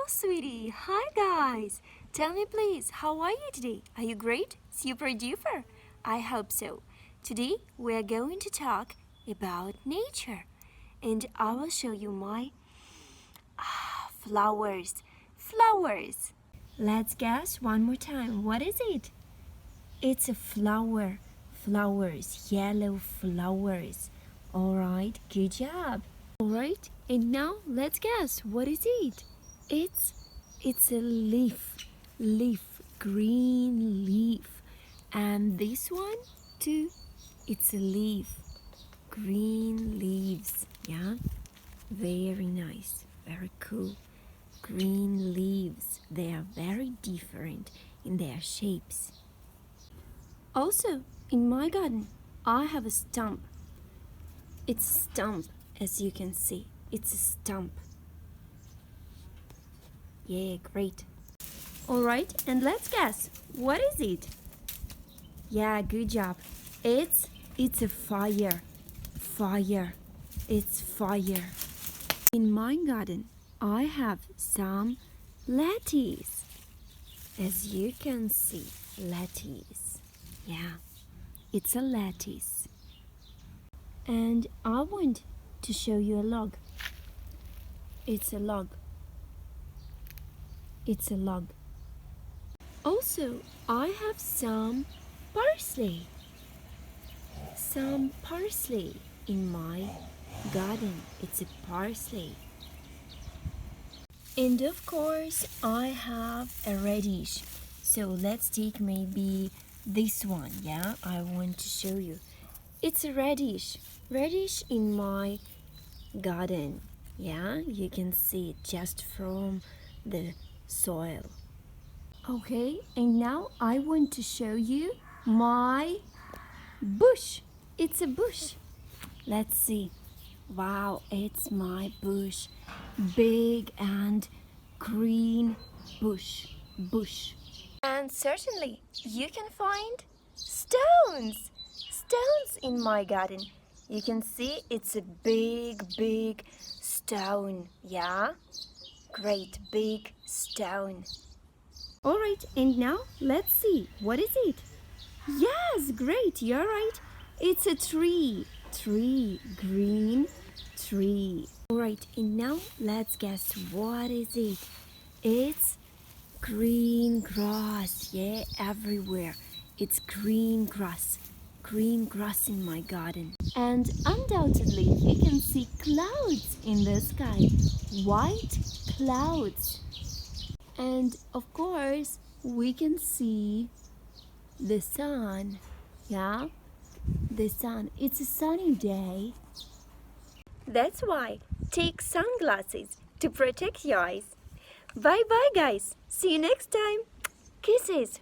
sweetie. Hi, guys. Tell me, please, how are you today? Are you great? Super duper? I hope so. Today, we are going to talk about nature. And I will show you my flowers. Flowers. Let's guess one more time. What is it? It's a flower. Flowers. Yellow flowers. All right, good job. All right, and now let's guess. What is it? It's a leaf. Leaf. Green leaf. And this one too. It's a leaf. Green leaves. Yeah? Very nice. Very cool. Green leaves. They are very different in their shapes. Also, in my garden, I have a stump. It's a stump, as you can see. It's a stump. Yeah, great. All right, and let's guess. What is it? Yeah, good job. It's a fire. Fire. It's fire. In my garden, I have some lettuce. As you can see, lettuce. Yeah, it's a lettuce. And I want to show you a log. It's a log. It's a log. Also, I have some parsley. Some parsley in my garden. It's a parsley. And of course, I have a radish. So let's take maybe this one, yeah? I want to show you. It's a radish. Radish in my garden. Yeah, you can see it just from the soil. Okay, and now I want to show you my bush. It's a bush. Let's see. Wow, it's my bush. Big and green bush. Bush. And certainly you can find stones. Stones in my garden. You can see it's a big stone. Yeah? Great big stone. Alright, and now let's see. What is it? Yes, great, you're right. It's a tree. Tree. Green tree. Alright, and now let's guess. What is it? It's green grass. Yeah, everywhere. It's green grass. Green grass in my garden. And undoubtedly you can see clouds in the sky. White clouds. And of course we can see the sun. Yeah, the sun. It's a sunny day. That's why take sunglasses to protect your eyes. Bye bye, guys. See you next time. Kisses.